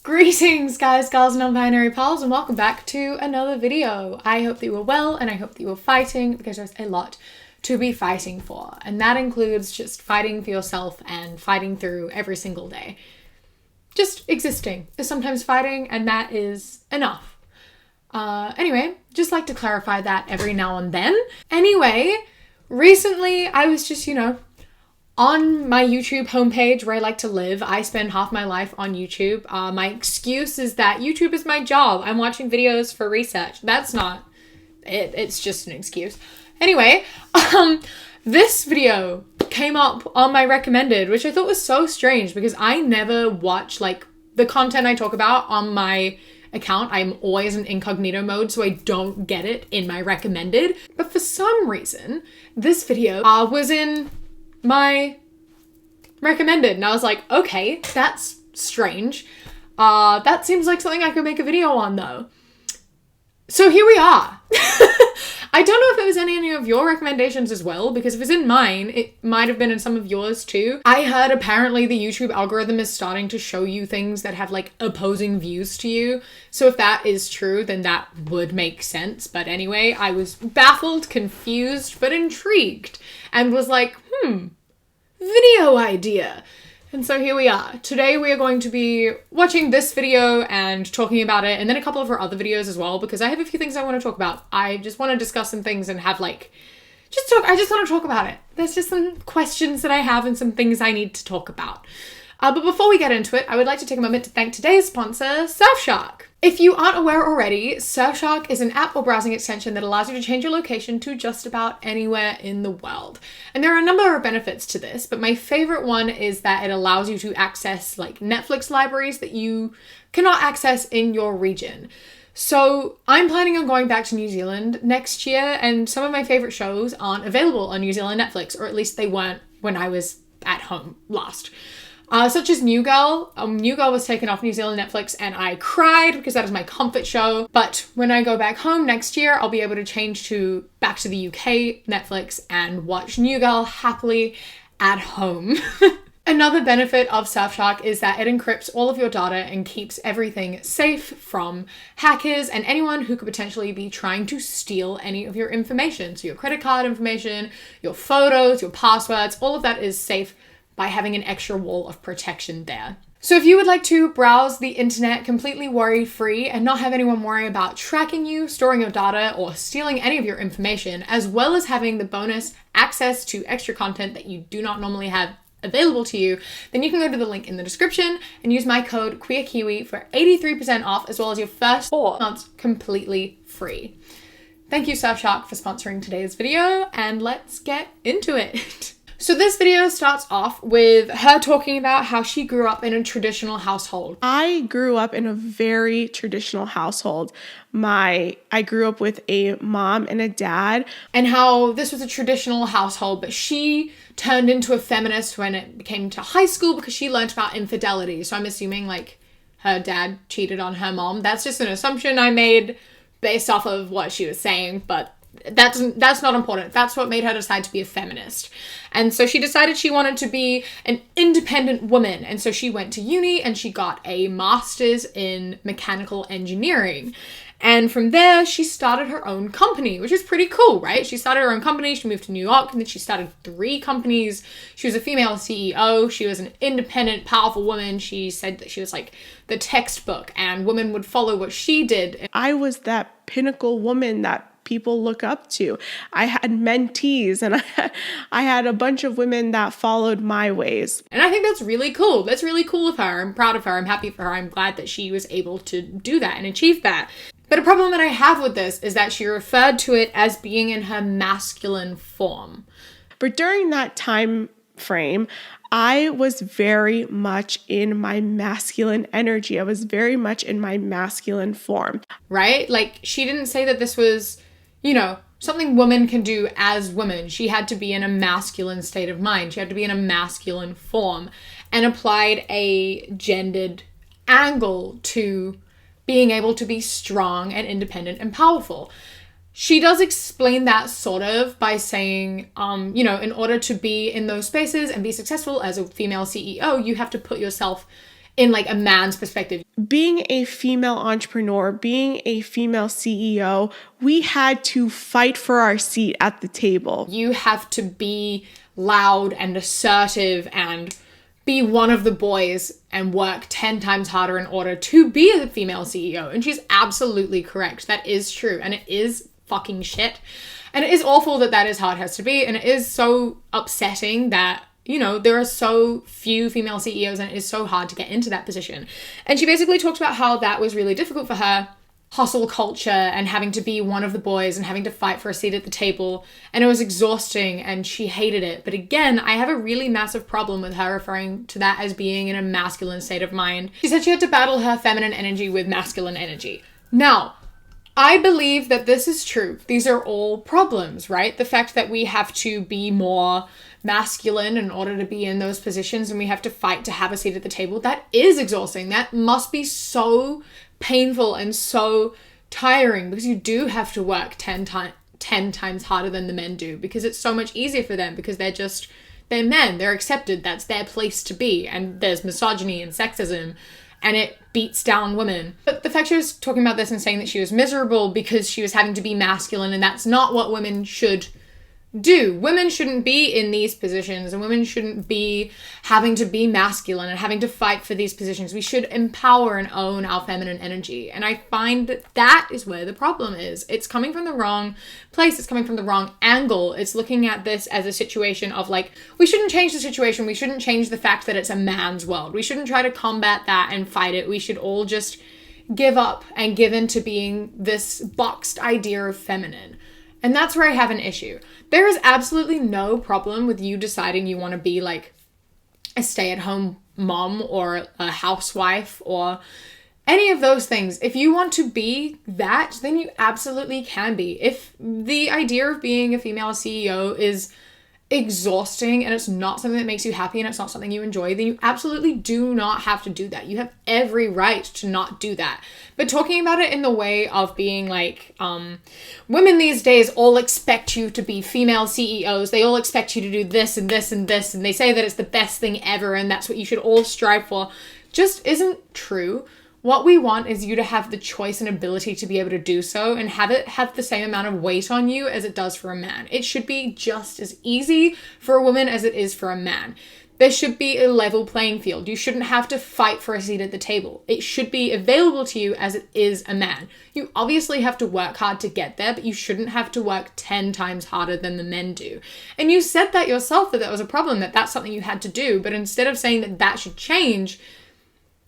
Greetings guys, girls, and non-binary pals, and welcome back to another video. I hope that you are well, and I hope that you are fighting, because there's a lot to be fighting for. And that includes just fighting for yourself and fighting through every single day. Just existing is sometimes fighting, and that is enough. Anyway, just like to clarify that every now and then. Anyway, recently I was just, on my YouTube homepage where I like to live. I spend half my life on YouTube. My excuse is that YouTube is my job. I'm watching videos for research. That's not it. It's just an excuse. Anyway, this video came up on my recommended, which I thought was so strange because I never watch the content I talk about on my account. I'm always in incognito mode, so I don't get it in my recommended. But for some reason, this video was in my recommended, and I was like, okay, that's strange. That seems like something I could make a video on though. So here we are. I don't know if it was any of your recommendations as well, because if it's in mine, it might have been in some of yours too. I heard apparently the YouTube algorithm is starting to show you things that have opposing views to you. So if that is true, then that would make sense. But anyway, I was baffled, confused, but intrigued, and was like, video idea. And so here we are. Today we are going to be watching this video and talking about it, and then a couple of her other videos as well, because I have a few things I want to talk about. I just want to discuss some things and have I just want to talk about it. There's just some questions that I have and some things I need to talk about. But before we get into it, I would like to take a moment to thank today's sponsor, Surfshark. If you aren't aware already, Surfshark is an app or browsing extension that allows you to change your location to just about anywhere in the world. And there are a number of benefits to this, but my favorite one is that it allows you to access Netflix libraries that you cannot access in your region. So I'm planning on going back to New Zealand next year, and some of my favorite shows aren't available on New Zealand Netflix, or at least they weren't when I was at home last. Such as New Girl. New Girl was taken off New Zealand Netflix and I cried because that is my comfort show. But when I go back home next year, I'll be able to change back to the UK Netflix and watch New Girl happily at home. Another benefit of Surfshark is that it encrypts all of your data and keeps everything safe from hackers and anyone who could potentially be trying to steal any of your information. So your credit card information, your photos, your passwords, all of that is safe by having an extra wall of protection there. So if you would like to browse the internet completely worry-free and not have anyone worry about tracking you, storing your data, or stealing any of your information, as well as having the bonus access to extra content that you do not normally have available to you, then you can go to the link in the description and use my code QueerKiwi for 83% off, as well as your first 4 months completely free. Thank you, Surfshark, for sponsoring today's video, and let's get into it. So this video starts off with her talking about how she grew up in a traditional household. I grew up in a very traditional household. I grew up with a mom and a dad. And how this was a traditional household, but she turned into a feminist when it came to high school because she learned about infidelity. So I'm assuming her dad cheated on her mom. That's just an assumption I made based off of what she was saying, but that's not important. That's what made her decide to be a feminist. And so she decided she wanted to be an independent woman. And so she went to uni and she got a master's in mechanical engineering. And from there, she started her own company, which is pretty cool, right? She started her own company, she moved to New York, and then she started 3 companies. She was a female CEO. She was an independent, powerful woman. She said that she was the textbook and women would follow what she did. I was that pinnacle woman that people look up to. I had mentees and I had a bunch of women that followed my ways. And I think that's really cool. That's really cool of her. I'm proud of her. I'm happy for her. I'm glad that she was able to do that and achieve that. But a problem that I have with this is that she referred to it as being in her masculine form. But during that time frame, I was very much in my masculine energy. I was very much in my masculine form. Right? She didn't say that this was, something women can do as women. She had to be in a masculine state of mind. She had to be in a masculine form, and applied a gendered angle to being able to be strong and independent and powerful. She does explain that sort of by saying, in order to be in those spaces and be successful as a female CEO, you have to put yourself in like a man's perspective. being a female entrepreneur, being a female CEO, we had to fight for our seat at the table. You have to be loud and assertive and be one of the boys and work 10 times harder in order to be a female CEO. And she's absolutely correct. That is true. And it is fucking shit. And it is awful that that is how it has to be. And it is so upsetting that, you know, there are so few female CEOs and it is so hard to get into that position. And she basically talked about how that was really difficult for her. Hustle culture and having to be one of the boys and having to fight for a seat at the table. And it was exhausting and she hated it. But again, I have a really massive problem with her referring to that as being in a masculine state of mind. She said she had to battle her feminine energy with masculine energy. Now, I believe that this is true. These are all problems, right? The fact that we have to be more masculine in order to be in those positions and we have to fight to have a seat at the table, that is exhausting. That must be so painful and so tiring because you do have to work 10 times harder than the men do because it's so much easier for them because they're men, they're accepted, that's their place to be, and there's misogyny and sexism and it beats down women. But the fact she was talking about this and saying that she was miserable because she was having to be masculine and that's not what women should do. Women shouldn't be in these positions and women shouldn't be having to be masculine and having to fight for these positions. We should empower and own our feminine energy. And I find that that is where the problem is. It's coming from the wrong place. It's coming from the wrong angle. It's looking at this as a situation of like, we shouldn't change the situation. We shouldn't change the fact that it's a man's world. We shouldn't try to combat that and fight it. We should all just give up and give in to being this boxed idea of feminine. And that's where I have an issue. There is absolutely no problem with you deciding you want to be like a stay-at-home mom or a housewife or any of those things. If you want to be that, then you absolutely can be. If the idea of being a female CEO is exhausting and it's not something that makes you happy and it's not something you enjoy, then you absolutely do not have to do that. You have every right to not do that. But talking about it in the way of being like, women these days all expect you to be female CEOs. They all expect you to do this and this and this. And they say that it's the best thing ever and that's what you should all strive for. Just isn't true. What we want is you to have the choice and ability to be able to do so and have it have the same amount of weight on you as it does for a man. It should be just as easy for a woman as it is for a man. There should be a level playing field. You shouldn't have to fight for a seat at the table. It should be available to you as it is a man. You obviously have to work hard to get there, but you shouldn't have to work 10 times harder than the men do. And you said that yourself, that was a problem, that that's something you had to do. But instead of saying that that should change,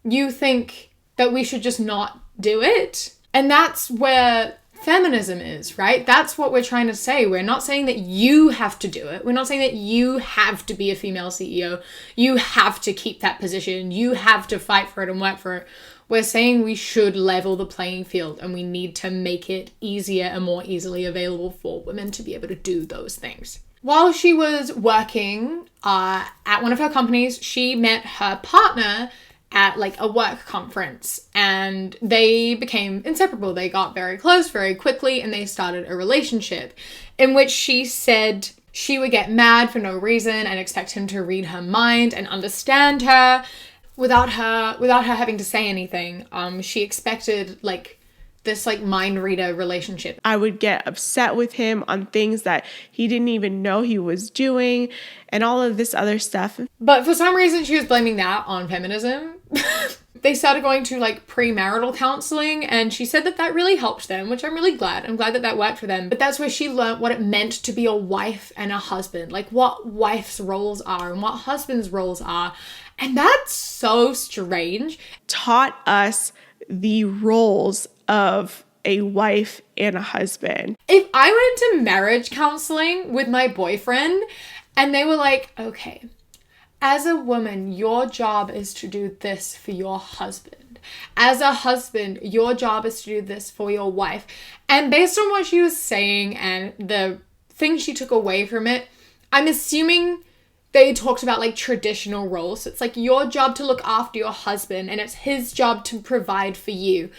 you think that we should just not do it. And that's where feminism is, right? That's what we're trying to say. We're not saying that you have to do it. We're not saying that you have to be a female CEO. You have to keep that position. You have to fight for it and work for it. We're saying we should level the playing field and we need to make it easier and more easily available for women to be able to do those things. While she was working at one of her companies, she met her partner at like a work conference and they became inseparable. They got very close very quickly and they started a relationship in which she said she would get mad for no reason and expect him to read her mind and understand her without her having to say anything. She expected like this like mind reader relationship. I would get upset with him on things that he didn't even know he was doing and all of this other stuff. But for some reason she was blaming that on feminism. They started going to like premarital counseling and she said that that really helped them, which I'm really glad. I'm glad that that worked for them. But that's where she learned what it meant to be a wife and a husband, like what wife's roles are and what husband's roles are. And that's so strange. Taught us the roles of a wife and a husband. If I went into marriage counseling with my boyfriend and they were like, okay, as a woman, your job is to do this for your husband. As a husband, your job is to do this for your wife. And based on what she was saying and the things she took away from it, I'm assuming they talked about like traditional roles. So it's like your job to look after your husband and it's his job to provide for you.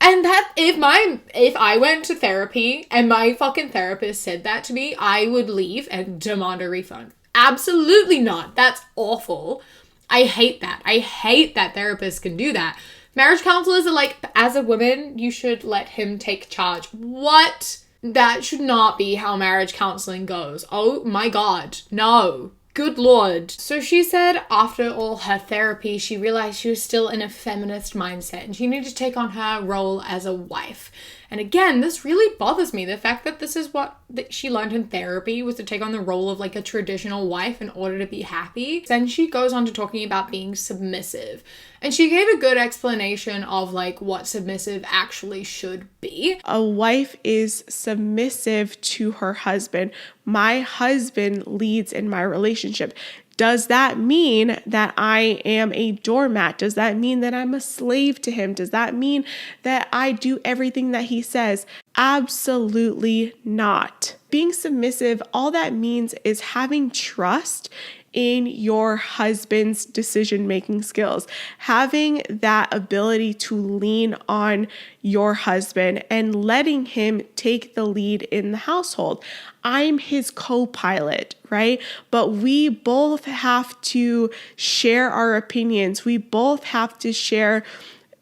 And that if I went to therapy and my fucking therapist said that to me, I would leave and demand a refund. Absolutely not. That's awful. I hate that. I hate that therapists can do that. Marriage counselors are like, as a woman, you should let him take charge. What? That should not be how marriage counseling goes. Oh my God, no. Good Lord. So she said after all her therapy, she realized she was still in a feminist mindset and she needed to take on her role as a wife. And again, this really bothers me. The fact that this is what she learned in therapy was to take on the role of like a traditional wife in order to be happy. Then she goes on to talking about being submissive. And she gave a good explanation of like what submissive actually should be. A wife is submissive to her husband. My husband leads in my relationship. Does that mean that I am a doormat? Does that mean that I'm a slave to him? Does that mean that I do everything that he says? Absolutely not. Being submissive, all that means is having trust in your husband's decision-making skills, having that ability to lean on your husband and letting him take the lead in the household. I'm his co-pilot, right? But we both have to share our opinions. We both have to share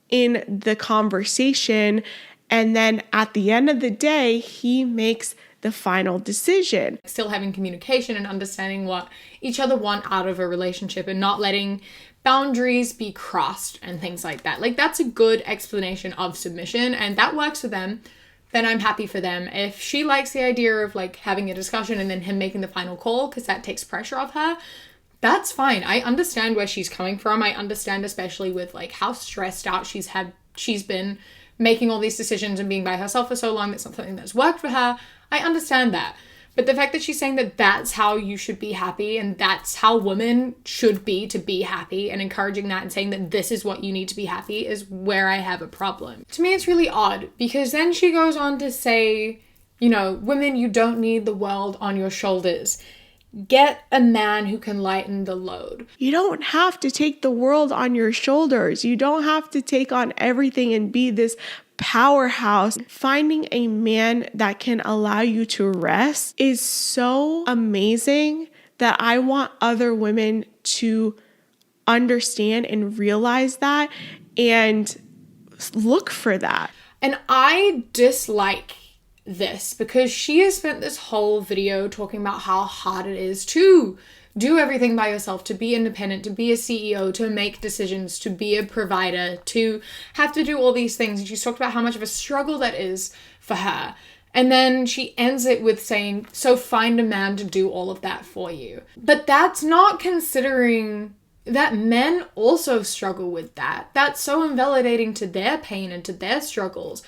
in the conversation. And then at the end of the day, he makes the final decision. Still having communication and understanding what each other want out of a relationship and not letting boundaries be crossed and things like that. Like, that's a good explanation of submission and that works for them. Then I'm happy for them. If she likes the idea of like having a discussion and then him making the final call because that takes pressure off her, that's fine. I understand where she's coming from. I understand especially with like how stressed out she's been making all these decisions and being by herself for so long. That's not something that's worked for her. I understand that. But the fact that she's saying that that's how you should be happy and that's how women should be to be happy and encouraging that and saying that this is what you need to be happy is where I have a problem. To me, it's really odd because then she goes on to say, you know, women, you don't need the world on your shoulders. Get a man who can lighten the load. You don't have to take the world on your shoulders. You don't have to take on everything and be this powerhouse. Finding a man that can allow you to rest is so amazing that I want other women to understand and realize that and look for that. And I dislike this because she has spent this whole video talking about how hard it is to do everything by yourself, to be independent, to be a CEO, to make decisions, to be a provider, to have to do all these things. And she's talked about how much of a struggle that is for her. And then she ends it with saying, so find a man to do all of that for you. But that's not considering that men also struggle with that. That's so invalidating to their pain and to their struggles.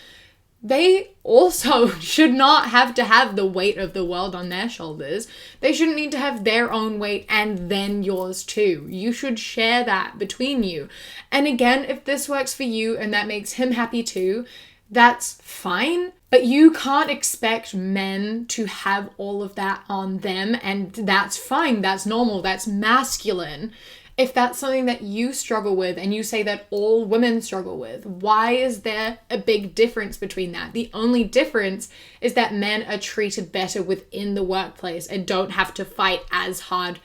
They also should not have to have the weight of the world on their shoulders. They shouldn't need to have their own weight and then yours too. You should share that between you. And again, if this works for you and that makes him happy too, that's fine. But you can't expect men to have all of that on them, and that's fine. That's normal. That's masculine. If that's something that you struggle with and you say that all women struggle with, why is there a big difference between that? The only difference is that men are treated better within the workplace and don't have to fight as hard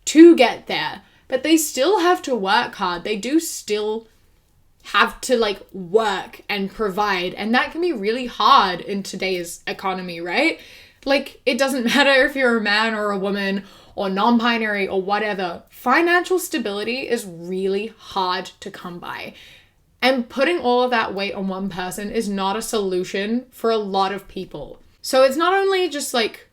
to get there. But they still have to work hard. They do still have to like work and provide. And that can be really hard in today's economy, right? Like, it doesn't matter if you're a man or a woman or non-binary or whatever. Financial stability is really hard to come by. And putting all of that weight on one person is not a solution for a lot of people. So it's not only just like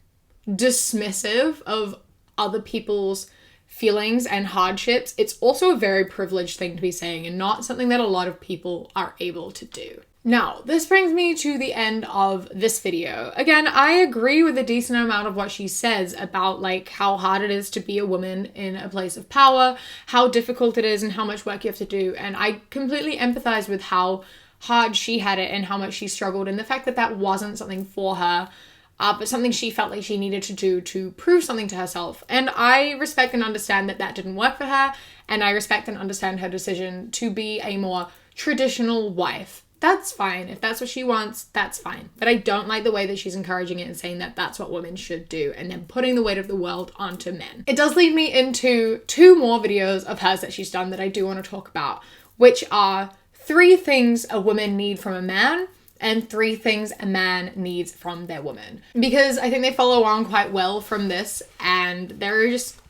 dismissive of other people's feelings and hardships, it's also a very privileged thing to be saying and not something that a lot of people are able to do. Now, this brings me to the end of this video. Again, I agree with a decent amount of what she says about like how hard it is to be a woman in a place of power, how difficult it is and how much work you have to do. And I completely empathize with how hard she had it and how much she struggled and the fact that that wasn't something for her, but something she felt like she needed to do to prove something to herself. And I respect and understand that that didn't work for her. And I respect and understand her decision to be a more traditional wife. That's fine. If that's what she wants, that's fine. But I don't like the way that she's encouraging it and saying that that's what women should do and then putting the weight of the world onto men. It does lead me into two more videos of hers that she's done that I do want to talk about, which are 3 things a woman needs from a man and 3 things a man needs from their woman. Because I think they follow on quite well from this, and there are just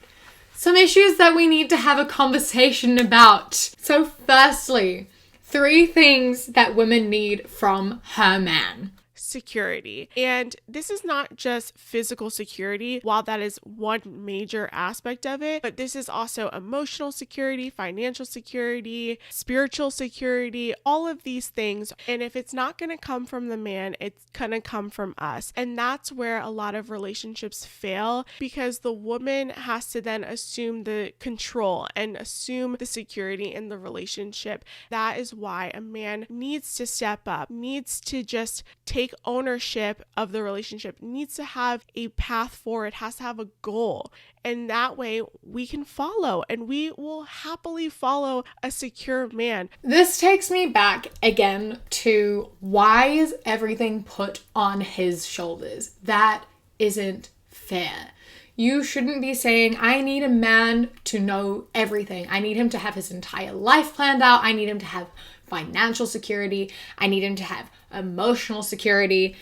some issues that we need to have a conversation about. So firstly, 3 things that women need from her man. Security. And this is not just physical security, while that is one major aspect of it, but this is also emotional security, financial security, spiritual security, all of these things. And if it's not going to come from the man, it's going to come from us. And that's where a lot of relationships fail, because the woman has to then assume the control and assume the security in the relationship. That is why a man needs to step up, needs to just take ownership of the relationship, needs to have a path forward, has to have a goal. And that way we can follow, and we will happily follow a secure man. This takes me back again to, why is everything put on his shoulders? That isn't fair. You shouldn't be saying, I need a man to know everything. I need him to have his entire life planned out. I need him to have financial security. I need him to have emotional security.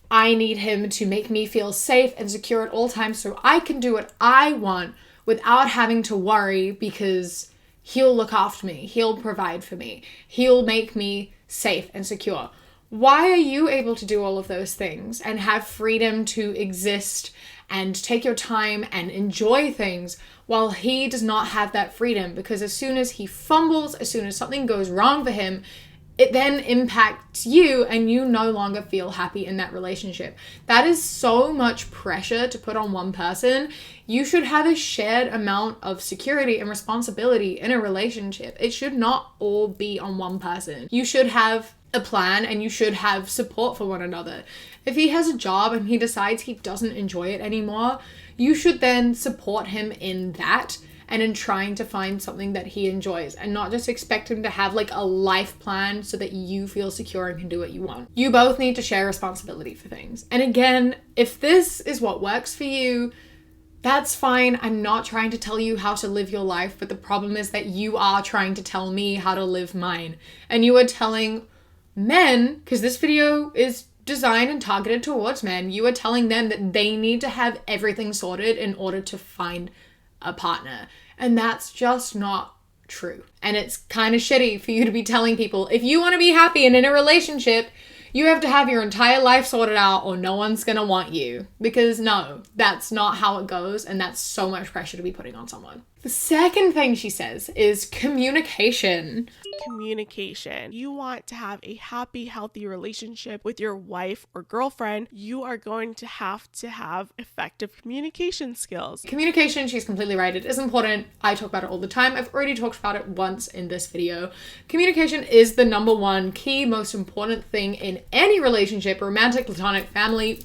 I need him to make me feel safe and secure at all times so I can do what I want without having to worry, because he'll look after me. He'll provide for me. He'll make me safe and secure. Why are you able to do all of those things and have freedom to exist and take your time and enjoy things, while he does not have that freedom? Because as soon as he fumbles, as soon as something goes wrong for him, it then impacts you and you no longer feel happy in that relationship. That is so much pressure to put on one person. You should have a shared amount of security and responsibility in a relationship. It should not all be on one person. You should have a plan and you should have support for one another. If he has a job and he decides he doesn't enjoy it anymore, you should then support him in that and in trying to find something that he enjoys, and not just expect him to have like a life plan so that you feel secure and can do what you want. You both need to share responsibility for things. And again, if this is what works for you, that's fine. I'm not trying to tell you how to live your life, but the problem is that you are trying to tell me how to live mine. And you are telling men, because this video is designed and targeted towards men, you are telling them that they need to have everything sorted in order to find a partner. And that's just not true. And it's kind of shitty for you to be telling people, if you want to be happy and in a relationship, you have to have your entire life sorted out or no one's gonna want you. Because no, that's not how it goes, and that's so much pressure to be putting on someone. The second thing she says is communication. Communication. You want to have a happy, healthy relationship with your wife or girlfriend, you are going to have effective communication skills. Communication, she's completely right. It is important. I talk about it all the time. I've already talked about it once in this video. Communication is the number one key, most important thing in any relationship, romantic, platonic, family,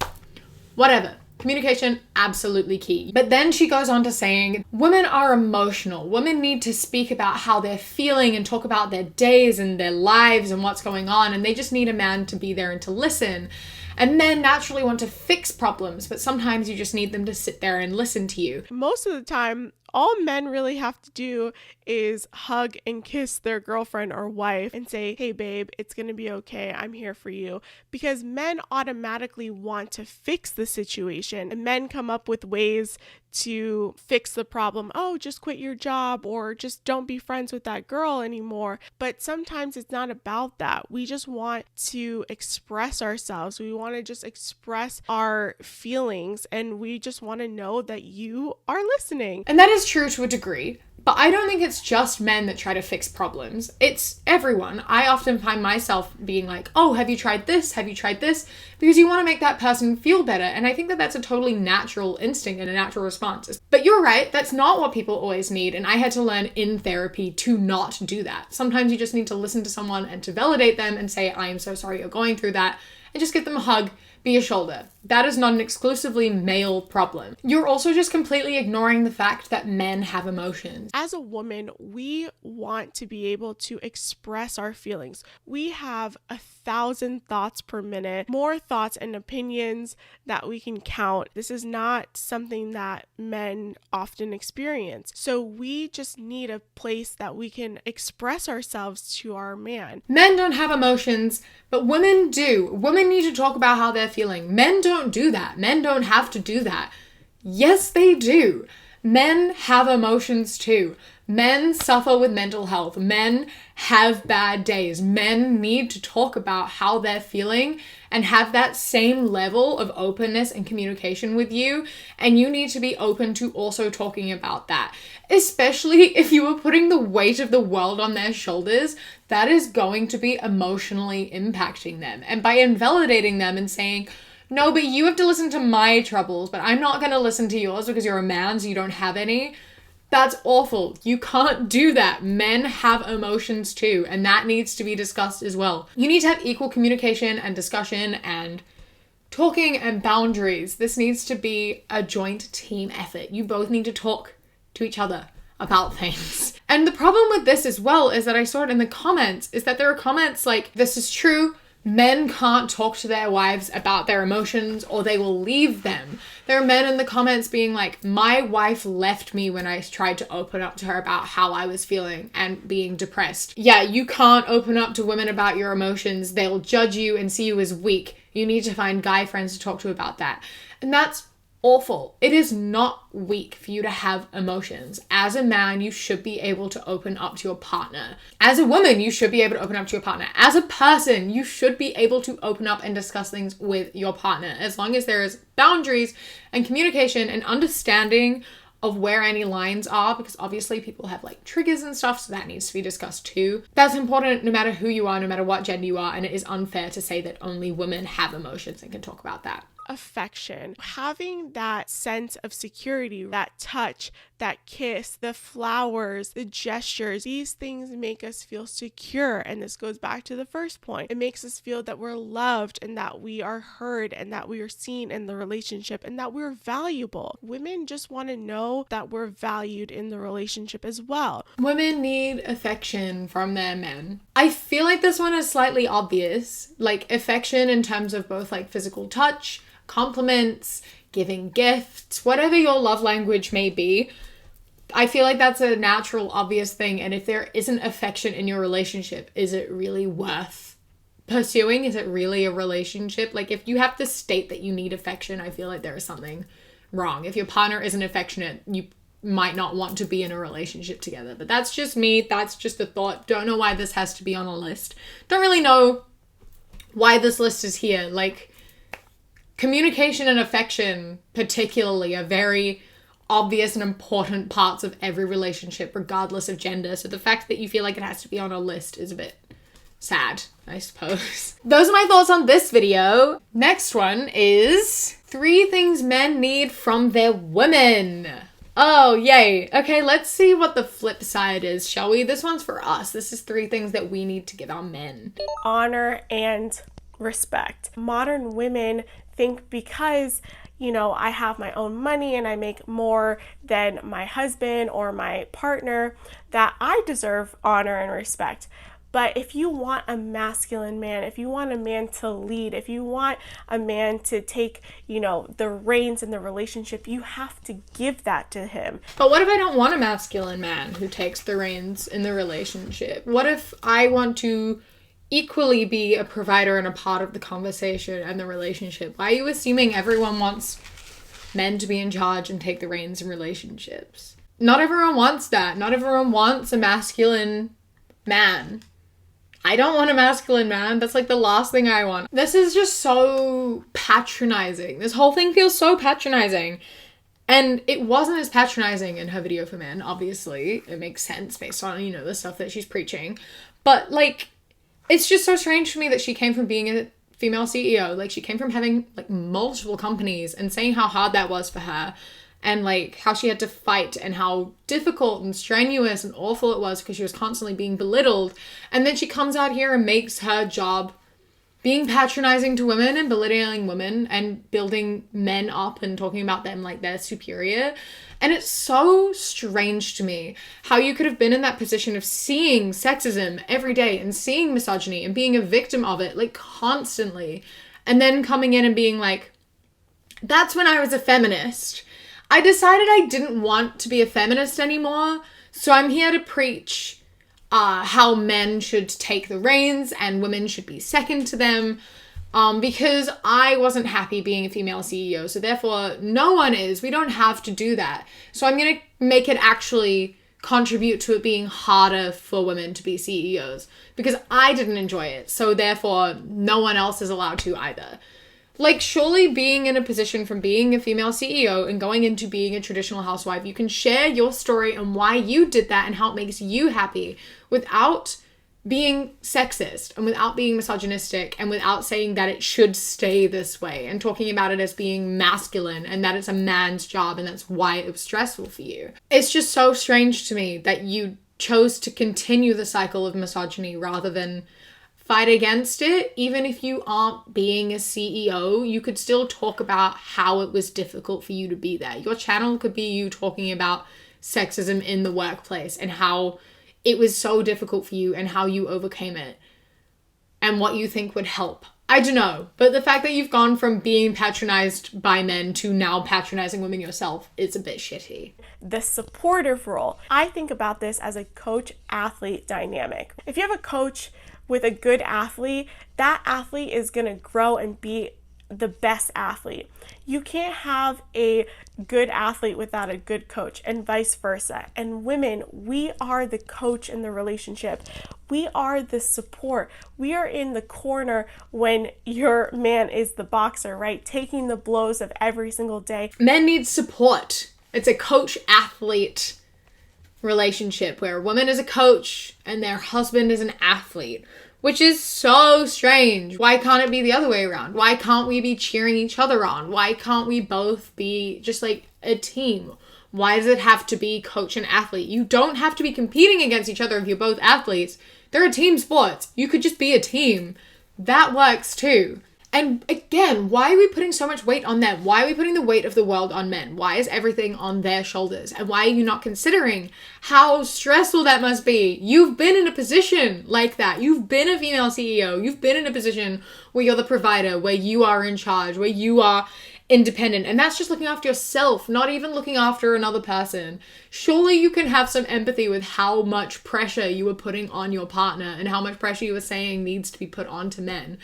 whatever. Communication, absolutely key. But then she goes on to saying, women are emotional. Women need to speak about how they're feeling and talk about their days and their lives and what's going on. And they just need a man to be there and to listen. And men naturally want to fix problems, but sometimes you just need them to sit there and listen to you. Most of the time, all men really have to do is hug and kiss their girlfriend or wife and say, hey babe, it's gonna be okay, I'm here for you. Because men automatically want to fix the situation, and men come up with ways to fix the problem. Oh, just quit your job, or just don't be friends with that girl anymore. But sometimes it's not about that. We just want to express ourselves. We want to just express our feelings, and we just want to know that you are listening. And that is true to a degree. But I don't think it's just men that try to fix problems. It's everyone. I often find myself being like, oh, have you tried this? Have you tried this? Because you want to make that person feel better. And I think that that's a totally natural instinct and a natural response. But you're right, that's not what people always need. And I had to learn in therapy to not do that. Sometimes you just need to listen to someone and to validate them and say, I am so sorry you're going through that. and just give them a hug, be a shoulder. That is not an exclusively male problem. You're also just completely ignoring the fact that men have emotions. As a woman, we want to be able to express our feelings. We have 1,000 thoughts per minute, more thoughts and opinions that we can count. This is not something that men often experience. So we just need a place that we can express ourselves to our man. Men don't have emotions, but women do. Women need to talk about how they're feeling. Men don't do that. Men don't have to do that. Yes, they do. Men have emotions too. Men suffer with mental health. Men have bad days. Men need to talk about how they're feeling and have that same level of openness and communication with you. And you need to be open to also talking about that. Especially if you are putting the weight of the world on their shoulders, that is going to be emotionally impacting them. And by invalidating them and saying, no, but you have to listen to my troubles, but I'm not going to listen to yours because you're a man, so you don't have any. That's awful. You can't do that. Men have emotions too, and that needs to be discussed as well. You need to have equal communication and discussion and talking and boundaries. This needs to be a joint team effort. You both need to talk to each other about things. And the problem with this as well is that I saw it in the comments, is that there are comments like, this is true, men can't talk to their wives about their emotions or they will leave them. There are men in the comments being like, my wife left me when I tried to open up to her about how I was feeling and being depressed. Yeah, you can't open up to women about your emotions. They'll judge you and see you as weak. You need to find guy friends to talk to about that. And that's awful. It is not weak for you to have emotions. As a man, you should be able to open up to your partner. As a woman, you should be able to open up to your partner. As a person, you should be able to open up and discuss things with your partner, as long as there is boundaries and communication and understanding of where any lines are, because obviously people have like triggers and stuff, so that needs to be discussed too. That's important no matter who you are, no matter what gender you are, and it is unfair to say that only women have emotions and can talk about that. Affection, having that sense of security, that touch, that kiss, the flowers, the gestures, these things make us feel secure. And this goes back to the first point. It makes us feel that we're loved and that we are heard and that we are seen in the relationship and that we're valuable. Women just want to know that we're valued in the relationship as well. Women need affection from their men. I feel like this one is slightly obvious, like affection in terms of both like physical touch, compliments, giving gifts, whatever your love language may be. I feel like that's a natural, obvious thing. And if there isn't affection in your relationship, is it really worth pursuing? Is it really a relationship? Like if you have to state that you need affection, I feel like there is something wrong. If your partner isn't affectionate, you might not want to be in a relationship together. But that's just me. That's just a thought. Don't know why this has to be on a list. Don't really know why this list is here. Like, communication and affection, particularly, are very obvious and important parts of every relationship, regardless of gender. So the fact that you feel like it has to be on a list is a bit sad, I suppose. Those are my thoughts on this video. Next one is 3 things men need from their women. Oh, yay. Okay, let's see what the flip side is, shall we? This one's for us. This is 3 things that we need to give our men. Honor and respect. Modern women think because, I have my own money and I make more than my husband or my partner, that I deserve honor and respect. But if you want a masculine man, if you want a man to lead, if you want a man to take, the reins in the relationship, you have to give that to him. But what if I don't want a masculine man who takes the reins in the relationship? What if I want to equally be a provider and a part of the conversation and the relationship? Why are you assuming everyone wants men to be in charge and take the reins in relationships? Not everyone wants that. Not everyone wants a masculine man. I don't want a masculine man. That's like the last thing I want. This is just so patronizing. This whole thing feels so patronizing. And it wasn't as patronizing in her video for men, obviously. It makes sense based on, the stuff that she's preaching. But like, it's just so strange to me that she came from being a female CEO. Like, she came from having like multiple companies and saying how hard that was for her and like how she had to fight and how difficult and strenuous and awful it was because she was constantly being belittled. And then she comes out here and makes her job being patronizing to women and belittling women and building men up and talking about them like they're superior. And it's so strange to me how you could have been in that position of seeing sexism every day and seeing misogyny and being a victim of it, like, constantly, and then coming in and being like, that's when I was a feminist. I decided I didn't want to be a feminist anymore, so I'm here to preach how men should take the reins and women should be second to them. Because I wasn't happy being a female CEO, so therefore no one is. We don't have to do that. So I'm going to make it actually contribute to it being harder for women to be CEOs because I didn't enjoy it. So therefore no one else is allowed to either. Like, surely being in a position from being a female CEO and going into being a traditional housewife, you can share your story and why you did that and how it makes you happy without being sexist and without being misogynistic and without saying that it should stay this way and talking about it as being masculine and that it's a man's job and that's why it was stressful for you. It's just so strange to me that you chose to continue the cycle of misogyny rather than fight against it. Even if you aren't being a CEO, you could still talk about how it was difficult for you to be there. Your channel could be you talking about sexism in the workplace and how it was so difficult for you and how you overcame it and what you think would help. I don't know. But the fact that you've gone from being patronized by men to now patronizing women yourself, it's a bit shitty. The supportive role. I think about this as a coach-athlete dynamic. If you have a coach with a good athlete, that athlete is going to grow and be the best athlete. You can't have a good athlete without a good coach, and vice versa. And women, we are the coach in the relationship. We are the support. We are in the corner when your man is the boxer, right? Taking the blows of every single day. Men need support. It's a coach-athlete relationship where a woman is a coach and their husband is an athlete, which is so strange. Why can't it be the other way around? Why can't we be cheering each other on? Why can't we both be just like a team? Why does it have to be coach and athlete? You don't have to be competing against each other if you're both athletes. They're a team sport. You could just be a team. That works too. And again, why are we putting so much weight on them? Why are we putting the weight of the world on men? Why is everything on their shoulders? And why are you not considering how stressful that must be? You've been in a position like that. You've been a female CEO. You've been in a position where you're the provider, where you are in charge, where you are independent. And that's just looking after yourself, not even looking after another person. Surely you can have some empathy with how much pressure you were putting on your partner and how much pressure you were saying needs to be put onto men.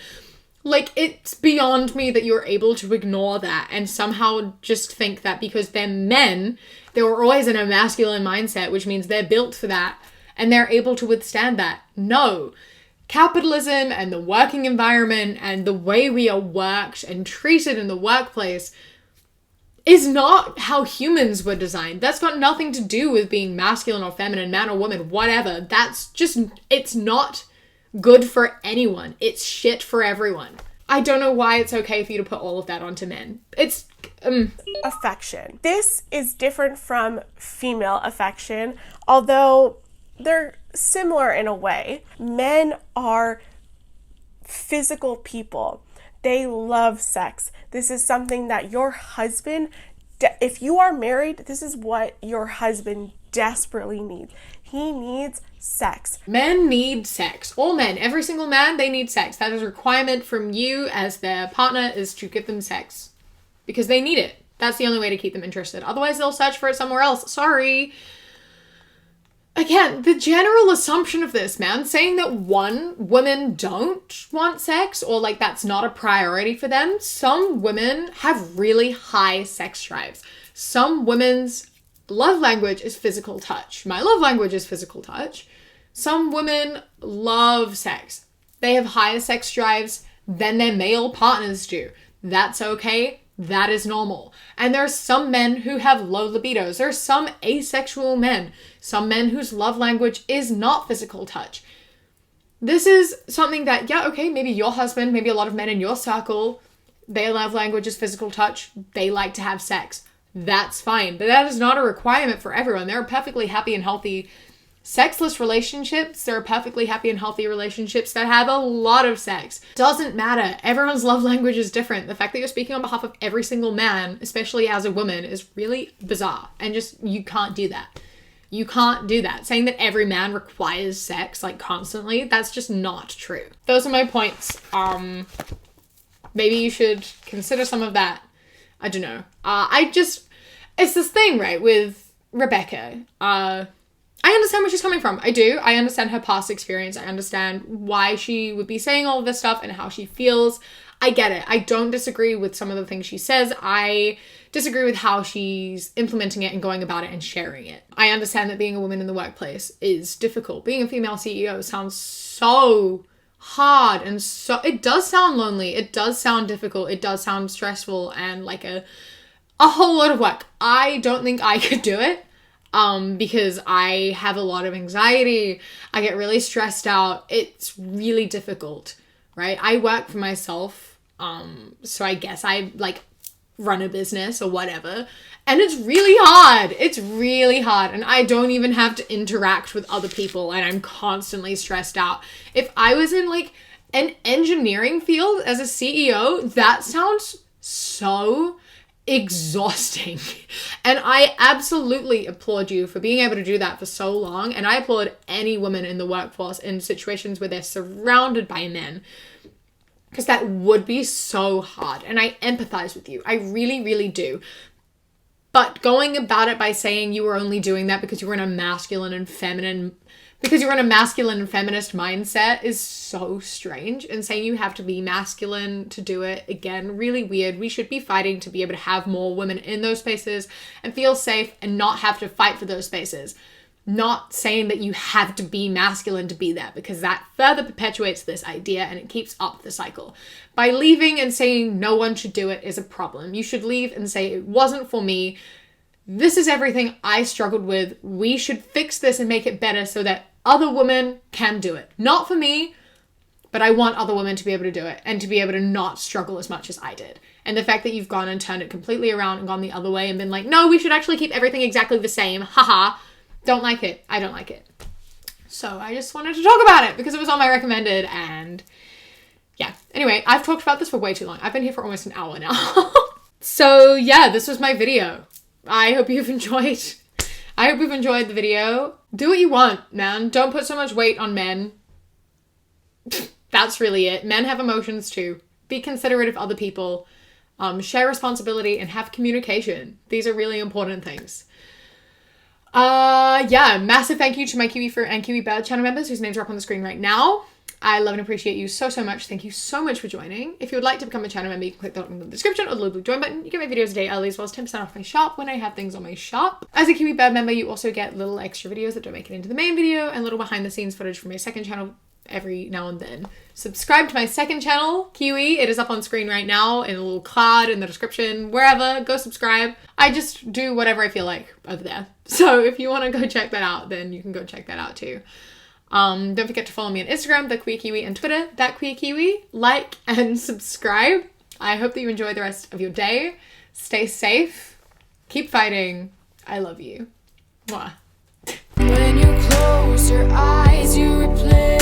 Like, it's beyond me that you're able to ignore that and somehow just think that because they're men, they were always in a masculine mindset, which means they're built for that and they're able to withstand that. No. Capitalism and the working environment and the way we are worked and treated in the workplace is not how humans were designed. That's got nothing to do with being masculine or feminine, man or woman, whatever. That's just, it's not good for anyone. It's shit for everyone. I don't know why it's okay for you to put all of that onto men. It's affection. This is different from female affection, although they're similar in a way. Men are physical people. They love sex. This is something that your husband, if you are married, this is what your husband desperately needs. He needs sex. Men need sex. All men, every single man, they need sex. That is a requirement from you as their partner, is to give them sex. Because they need it. That's the only way to keep them interested. Otherwise, they'll search for it somewhere else. Sorry. Again, the general assumption of this, man, saying that women don't want sex or like that's not a priority for them. Some women have really high sex drives. Some women's love language is physical touch. My love language is physical touch. Some women love sex. They have higher sex drives than their male partners do. That's okay. That is normal. And there are some men who have low libidos. There are some asexual men. Some men whose love language is not physical touch. This is something that, yeah, okay, maybe your husband, maybe a lot of men in your circle, their love language is physical touch. They like to have sex. That's fine. But that is not a requirement for everyone. There are perfectly happy and healthy Sexless relationships, there are perfectly happy and healthy relationships that have a lot of sex. Doesn't matter. Everyone's love language is different. The fact that you're speaking on behalf of every single man, especially as a woman, is really bizarre. And just, you can't do that. You can't do that. Saying that every man requires sex, like, constantly, that's just not true. Those are my points. Maybe you should consider some of that. I don't know. It's this thing, right, with Rebecca. I understand where she's coming from. I do. I understand her past experience. I understand why she would be saying all of this stuff and how she feels. I get it. I don't disagree with some of the things she says. I disagree with how she's implementing it and going about it and sharing it. I understand that being a woman in the workplace is difficult. Being a female CEO sounds so hard, and so it does sound lonely. It does sound difficult. It does sound stressful and like a whole lot of work. I don't think I could do it. Because I have a lot of anxiety. I get really stressed out. It's really difficult, right? I work for myself. So I guess I like run a business or whatever. And it's really hard. It's really hard. And I don't even have to interact with other people, and I'm constantly stressed out. If I was in like an engineering field as a CEO, that sounds so exhausting. And I absolutely applaud you for being able to do that for so long. And I applaud any woman in the workforce in situations where they're surrounded by men, because that would be so hard. And I empathize with you. I really, really do. But going about it by saying you were only doing that because you were in a masculine and feminist mindset is so strange. And saying you have to be masculine to do it, again, really weird. We should be fighting to be able to have more women in those spaces and feel safe and not have to fight for those spaces. Not saying that you have to be masculine to be there, because that further perpetuates this idea and it keeps up the cycle. By leaving and saying no one should do it is a problem. You should leave and say it wasn't for me. This is everything I struggled with. We should fix this and make it better so that other women can do it. Not for me, but I want other women to be able to do it and to be able to not struggle as much as I did. And the fact that you've gone and turned it completely around and gone the other way and been like, no, we should actually keep everything exactly the same. Haha. Don't like it. I don't like it. So I just wanted to talk about it because it was on my recommended, and yeah. Anyway, I've talked about this for way too long. I've been here for almost an hour now. So yeah, this was my video. I hope you've enjoyed the video. Do what you want, man. Don't put so much weight on men. That's really it. Men have emotions too. Be considerate of other people. Share responsibility and have communication. These are really important things. Yeah, massive thank you to my Kiwi Fruit and Kiwi Bird channel members whose names are up on the screen right now. I love and appreciate you so, so much. Thank you so much for joining. If you would like to become a channel member, you can click the link in the description or the little blue join button. You get my videos a day early, as well as 10% off my shop when I have things on my shop. As a Kiwi Bird member, you also get little extra videos that don't make it into the main video and little behind the scenes footage from my second channel every now and then. Subscribe to my second channel, Kiwi. It is up on screen right now in a little card in the description, wherever. Go subscribe. I just do whatever I feel like over there. So if you want to go check that out, then you can go check that out too. Don't forget to follow me on Instagram, The Queer Kiwi, and Twitter, That Queer Kiwi. Like and subscribe. I hope that you enjoy the rest of your day. Stay safe. Keep fighting. I love you. Mwah. When you close your eyes, you replay